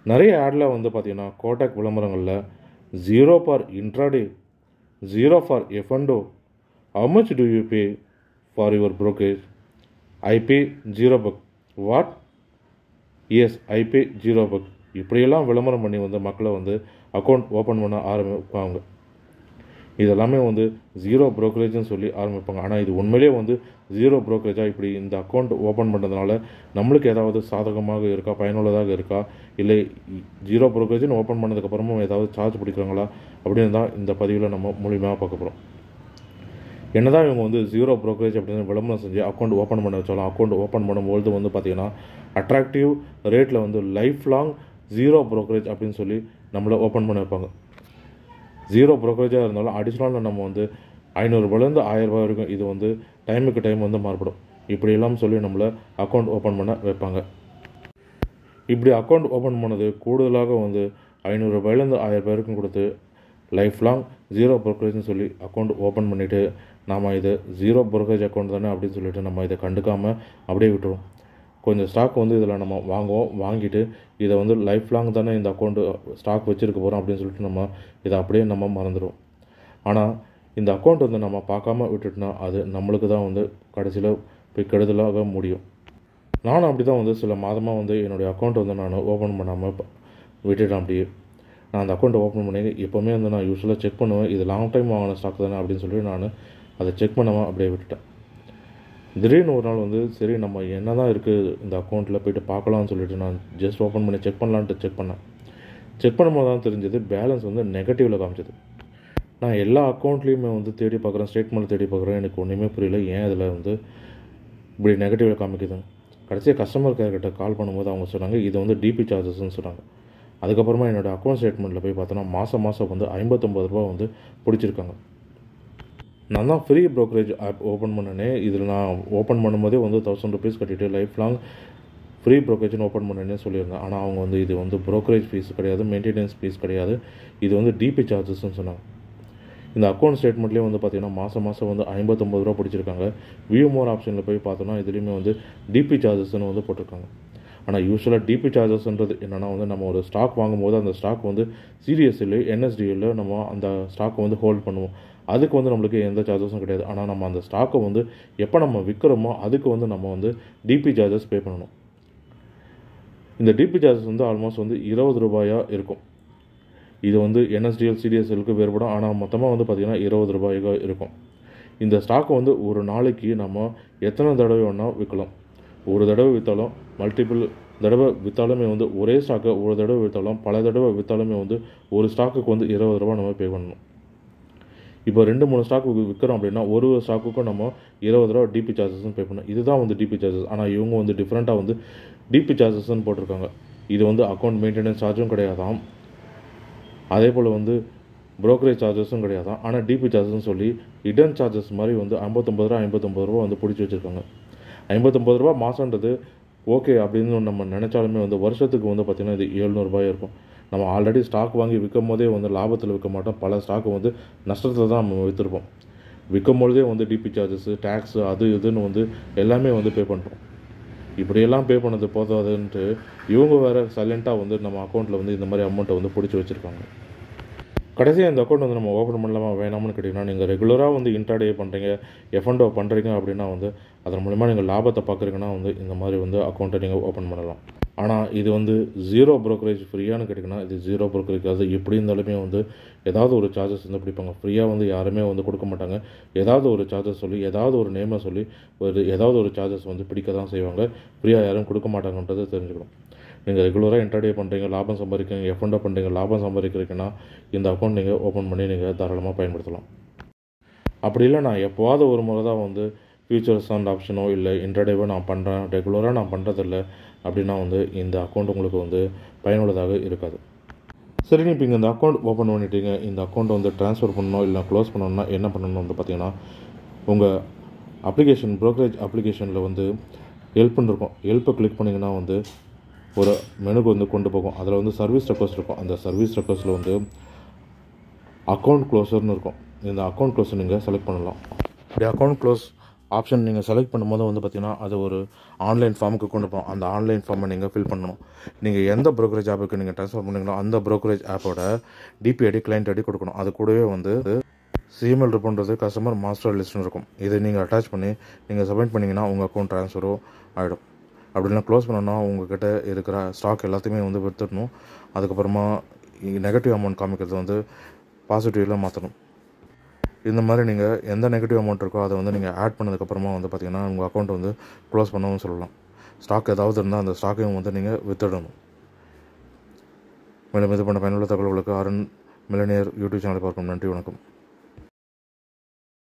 நிறைய ஆடில் வந்து பார்த்திங்கன்னா கோட்டாக் விளம்பரங்களில் 0 for intraday, 0 for F and O, how much do you pay for your brokerage? I pay $0. What? Yes, I pay $0. இப்படியெல்லாம் விளம்பரம் பண்ணி வந்து மக்களை வந்து அக்கௌண்ட் ஓப்பன் பண்ண ஆரம்பிப்பாங்க. இதெல்லாமே வந்து 0 ப்ரோக்கரேஜ்னு சொல்லி ஆரம்பிப்பாங்க. ஆனால் இது உண்மையிலே வந்து 0 ப்ரோக்கரேஜாக இப்படி இந்த அக்கௌண்ட் ஓப்பன் பண்ணுறதுனால நம்மளுக்கு ஏதாவது சாதகமாக இருக்கா, பயனுள்ளதாக இருக்கா, இல்லை 0 ப்ரோக்கரேஜ்னு ஓப்பன் பண்ணதுக்கப்புறமும் ஏதாவது சார்ஜ் பிடிக்கிறாங்களா அப்படின்னு தான் இந்த பதிவில் நம்ம மூலியமாக பார்க்க போகிறோம். என்ன தான் இவங்க வந்து 0 ப்ரோக்கரேஜ் அப்படின்னு விளம்பரம் செஞ்சு அக்கௌண்ட் ஓப்பன் பண்ண வச்சாலும் அக்கௌண்ட் ஓப்பன் பண்ணும்பொழுது வந்து பார்த்திங்கன்னா அட்ராக்டிவ் ரேட்டில் வந்து லைஃப் லாங் 0 ப்ரோக்கரேஜ் அப்படின்னு சொல்லி நம்மளை ஓப்பன் பண்ண வைப்பாங்க. 0 ப்ரோக்கரேஜாக இருந்தாலும் அடிஷ்னலாக நம்ம வந்து $500 $1000 வரைக்கும் இது வந்து டைமுக்கு டைம் வந்து மாறுபடும். இப்படியெல்லாம் சொல்லி நம்மளை அக்கௌண்ட் ஓப்பன் பண்ண வைப்பாங்க. இப்படி அக்கௌண்ட் ஓப்பன் பண்ணது கூடுதலாக வந்து $500 $1000 வரைக்கும் கொடுத்து லைஃப் லாங் 0 ப்ரோக்கரேஜ்னு சொல்லி அக்கௌண்ட் ஓப்பன் பண்ணிவிட்டு நாம் இது 0 ப்ரோக்கரேஜ் அக்கௌண்ட் தானே அப்படின்னு சொல்லிட்டு நம்ம இதை கண்டுக்காமல் அப்படியே விட்டுருவோம். கொஞ்சம் ஸ்டாக் வந்து இதில் நம்ம வாங்கிட்டு இதை வந்து லைஃப் லாங் தானே இந்த அக்கௌண்ட்டு ஸ்டாக் வச்சுருக்க போகிறோம் அப்படின்னு சொல்லிட்டு நம்ம இதை அப்படியே நம்ம மறந்துடுவோம். ஆனால் இந்த அக்கௌண்ட் வந்து நம்ம பார்க்காம விட்டுட்டோம்னா அது நம்மளுக்கு தான் வந்து கடைசியில் போய் கெடுதலாக முடியும். நானும் அப்படி தான் வந்து சில மாதமாக வந்து என்னுடைய அக்கௌண்ட் வந்து நான் ஓப்பன் பண்ணாமல் விட்டுட்டேன். அப்படியே நான் அந்த அக்கௌண்ட்டை ஓப்பன் பண்ணி எப்போவுமே வந்து நான் யூஸ்வலாக செக் பண்ணுவேன், இது லாங் டைம் வாங்கின ஸ்டாக் தானே அப்படின்னு சொல்லி நான் அதை செக் பண்ணாமல் அப்படியே விட்டுட்டேன். திடீர்னு ஒரு நாள் வந்து சரி நம்ம என்ன தான் இருக்குது இந்த அக்கௌண்ட்டில் போய்ட்டு பார்க்கலாம்னு சொல்லிட்டு நான் ஜஸ்ட் ஓப்பன் பண்ணி செக் பண்ணலான்ட்டு செக் பண்ணும்போது தான் தெரிஞ்சது பேலன்ஸ் வந்து நெகட்டிவில் காமிச்சது. நான் எல்லா அக்கௌண்ட்லேயுமே வந்து தேடி பார்க்குறேன், ஸ்டேட்மெண்ட் தேடி பார்க்குறேன், எனக்கு ஒன்றுமே புரியல ஏன் இதில் வந்து இப்படி நெகட்டிவில் காமிக்குதுங்க. கடைசியாக கஸ்டமர் கேர்கிட்ட கால் பண்ணும்போது அவங்க சொன்னாங்க இது வந்து டிபி சார்ஜஸ்ன்னு சொன்னாங்க. அதுக்கப்புறமா என்னோடய அக்கௌண்ட் ஸ்டேட்மெண்ட்டில் போய் பார்த்தோன்னா மாதம் வந்து $59 வந்து பிடிச்சிருக்காங்க. நான் தான் ஃப்ரீ ப்ரோக்கரேஜ் ஆப் ஓப்பன் பண்ணனே, இதில் நான் ஓப்பன் பண்ணும்போதே வந்து $1000 கட்டிவிட்டு லைஃப் லாங் ஃப்ரீ ப்ரோக்கரேஜ்னு ஓப்பன் பண்ணனே சொல்லியிருந்தேன். ஆனால் அவங்க வந்து இது வந்து ப்ரோக்கரேஜ் ஃபீஸ் கிடையாது, மெயின்டெனன்ஸ் ஃபீஸ் கிடையாது, இது வந்து டிபி சார்ஜஸ்ன்னு சொன்னாங்க. இந்த அக்கௌண்ட் ஸ்டேட்மெண்ட்லேயே வந்து பார்த்திங்கன்னா மாதம் வந்து $59 பிடிச்சிருக்காங்க. வியூ மோர் ஆப்ஷனில் போய் பார்த்தோன்னா இதுலேயுமே வந்து டிபி சார்ஜஸ்ன்னு வந்து போட்டிருக்காங்க. ஆனால் யூஸ்வலாக டிபி சார்ஜஸ்ன்றது என்னென்னா வந்து நம்ம ஒரு ஸ்டாக் வாங்கும்போது அந்த ஸ்டாக் வந்து சிடிஎஸ்சில் என்எஸ்டியில் நம்ம அந்த ஸ்டாக்கை வந்து ஹோல்ட் பண்ணுவோம். அதுக்கு வந்து நம்மளுக்கு எந்த சார்ஜஸும் கிடையாது. ஆனால் நம்ம அந்த ஸ்டாக்கை வந்து எப்போ நம்ம விற்கிறோமோ அதுக்கு வந்து நம்ம வந்து டிபி சார்ஜஸ் பே பண்ணணும். இந்த டிபி சார்ஜஸ் வந்து ஆல்மோஸ்ட் வந்து $20 இருக்கும். இது வந்து என்எஸ்டிஎல் சிடிஎஸ்எலுக்கு வேறுபடும். ஆனால் மொத்தமாக வந்து பார்த்திங்கன்னா $20 இருக்கும். இந்த ஸ்டாக்கை வந்து ஒரு நாளைக்கு நம்ம எத்தனை தடவை வேணால் விற்கலாம். ஒரு தடவை விற்றாலும் மல்டிபிள் தடவை விற்றாலுமே வந்து ஒரே ஸ்டாக்கை ஒரு தடவை விற்றாலும் பல தடவை விற்றாலுமே வந்து ஒரு ஸ்டாக்குக்கு வந்து $20 நம்ம பே பண்ணணும். இப்போ 2-3 ஸ்டாக்கு விற்கிறோம் அப்படின்னா ஒரு ஸ்டாக்குக்கும் நம்ம $20 டிபி சார்ஜஸ்ன்னு பே பண்ணணும். இதுதான் வந்து டிபி சார்ஜஸ். ஆனால் இவங்க வந்து டிஃப்ரெண்ட்டாக வந்து டிபி சார்ஜஸ்ன்னு போட்டிருக்காங்க. இது வந்து அக்கௌண்ட் மெயின்டெனன்ஸ் சார்ஜும் கிடையாதாம், அதே போல் வந்து ப்ரோக்கரேஜ் சார்ஜஸும் கிடையாதான். ஆனால் டிபி சார்ஜஸ்ன்னு சொல்லி இடன் சார்ஜஸ் மாதிரி வந்து $59 வந்து பிடிச்சி வச்சுருக்காங்க. $59 மாதன்றது ஓகே அப்படின்னு நம்ம நினச்சாலுமே வந்து வருஷத்துக்கு வந்து பார்த்திங்கன்னா இது $700 இருக்கும். நம்ம ஆல்ரெடி ஸ்டாக் வாங்கி விற்கும் போதே வந்து லாபத்தில் விற்க மாட்டோம், பல ஸ்டாக்கு வந்து நஷ்டத்தில் தான் நம்ம விற்றுருப்போம். விற்கும் பொழுதே வந்து டிபி சார்ஜஸ்ஸு, டேக்ஸு, அது இதுன்னு வந்து எல்லாமே வந்து பே பண்ணுறோம். இப்படியெல்லாம் பே பண்ணது போதாதுன்ட்டு இவங்க வேறு சைலண்ட்டாக வந்து நம்ம அக்கௌண்ட்டில் வந்து இந்த மாதிரி அமௌண்ட்டை வந்து பிடிச்சி வச்சுருக்காங்க. கடைசியாக இந்த அக்கௌண்ட் வந்து நம்ம ஓப்பன் பண்ணலாமா வேணாம்னு கேட்டிங்கன்னா நீங்கள் ரெகுலராக வந்து இன்ட்ராடே பண்ணுறீங்க, எஃப்என்டோ பண்ணுறீங்க அப்படின்னா வந்து அதன் மூலிமா நீங்கள் லாபத்தை பார்க்குறீங்கன்னா வந்து இந்த மாதிரி வந்து அக்கௌண்ட்டை நீங்கள் ஓப்பன் பண்ணலாம். ஆனால் இது வந்து 0 ப்ரோக்கரேஜ் ஃப்ரீயானு கேட்டிங்கன்னா இது 0 ப்ரோக்கரேஜ். அது எப்படி இருந்தாலுமே வந்து ஏதாவது ஒரு சார்ஜஸ் வந்து பிடிப்பாங்க. ஃப்ரீயாக வந்து யாருமே வந்து கொடுக்க மாட்டாங்க. ஏதாவது ஒரு சார்ஜஸ் சொல்லி ஏதாவது ஒரு நேமை சொல்லி ஏதாவது ஒரு சார்ஜஸ் வந்து பிடிக்க தான் செய்வாங்க. ஃப்ரீயாக யாரும் கொடுக்க மாட்டாங்கன்றது தெரிஞ்சுக்கணும். நீங்கள் ரெகுலராக இன்ட்ராடே பண்ணுறீங்க, லாபம் சம்பாதிக்கிறீங்க, எஃப்என்டோ பண்ணுறீங்க, லாபம் சம்பாதிக்கிறீங்கன்னா இந்த அக்கௌண்ட் நீங்கள் ஓப்பன் பண்ணி நீங்கள் தாராளமாக பயன்படுத்தலாம். அப்படி இல்லை நான் எப்போவாவது ஒரு முறை தான் வந்து ஃபியூச்சர்ஸ் அண்ட் ஆப்ஷனோ இல்லை இன்ட்ராடேவோ நான் பண்ணுறேன், ரெகுலராக நான் பண்ணுறதில்ல அப்படின்னா வந்து இந்த அக்கௌண்ட் உங்களுக்கு வந்து பயனுள்ளதாக இருக்காது. சரி, இப்போ இங்கே இந்த அக்கௌண்ட் ஓப்பன் பண்ணிட்டீங்க, இந்த அக்கௌண்ட்டை வந்து ட்ரான்ஸ்ஃபர் பண்ணணும் இல்லை க்ளோஸ் பண்ணணும்னா என்ன பண்ணணும் வந்து பார்த்திங்கன்னா உங்கள் அப்ளிகேஷன் ப்ரோக்கரேஜ் அப்ளிகேஷனில் வந்து ஹெல்ப்னு இருக்கும். ஹெல்ப்பை கிளிக் பண்ணிங்கன்னா வந்து ஒரு மெனுக்கு வந்து கொண்டு போகும். அதில் வந்து சர்வீஸ் ரெக்வஸ்ட் இருக்கும். அந்த சர்வீஸ் ரெக்வஸ்ட்டில் வந்து அக்கௌண்ட் க்ளோஸர்னு இருக்கும். இந்த அக்கௌண்ட் க்ளோஸர் நீங்கள் செலக்ட் பண்ணலாம். அப்படி அக்கௌண்ட் க்ளோஸ் ஆப்ஷன் நீங்கள் செலக்ட் பண்ணும்போது வந்து பார்த்திங்கன்னா அது ஒரு ஆன்லைன் ஃபார்முக்கு கொண்டு போகும். அந்த ஆன்லைன் ஃபார்மை நீங்கள் ஃபில் பண்ணணும். நீங்கள் எந்த ப்ரோக்கரேஜ் ஆப்புக்கு நீங்கள் ட்ரான்ஸ்ஃபர் பண்ணுறீங்களோ அந்த ப்ரோக்கரேஜ் ஆப்போட டிபிஐடி கிளைண்ட் ஐடி கொடுக்கணும். அது கூடவே வந்து சிஎம்எல் ரிப்போன்றது கஸ்டமர் மாஸ்டர் லிஸ்ட்னு இருக்கும். இதை நீங்கள் அட்டாச் பண்ணி நீங்கள் சப்மிட் பண்ணிங்கன்னா உங்கள் அக்கௌண்ட் ட்ரான்ஸ்ஃபரோ ஆகிடும். அப்படின்னா க்ளோஸ் பண்ணோன்னா உங்கள்கிட்ட இருக்கிற ஸ்டாக் எல்லாத்தையுமே வந்து விற்றுடணும். அதுக்கப்புறமா நெகட்டிவ் அமௌண்ட் காமிக்கிறது வந்து பாசிட்டிவில் மாற்றணும். இந்த மாதிரி நீங்கள் எந்த நெகட்டிவ் அமௌண்ட் இருக்கோ அதை வந்து நீங்கள் ஆட் பண்ணதுக்கப்புறமா வந்து பார்த்திங்கன்னா உங்கள் அக்கௌண்ட் வந்து க்ளோஸ் பண்ணவும் சொல்லலாம். ஸ்டாக் ஏதாவது இருந்தால் அந்த ஸ்டாக்கையும் வந்து நீங்கள் விற்றுடணும். மேலும் இது பண்ண பயனுள்ள தகவல்களுக்கு அருண் மில்லனியர் யூடியூப் சேனலை பார்க்கும். நன்றி, வணக்கம்.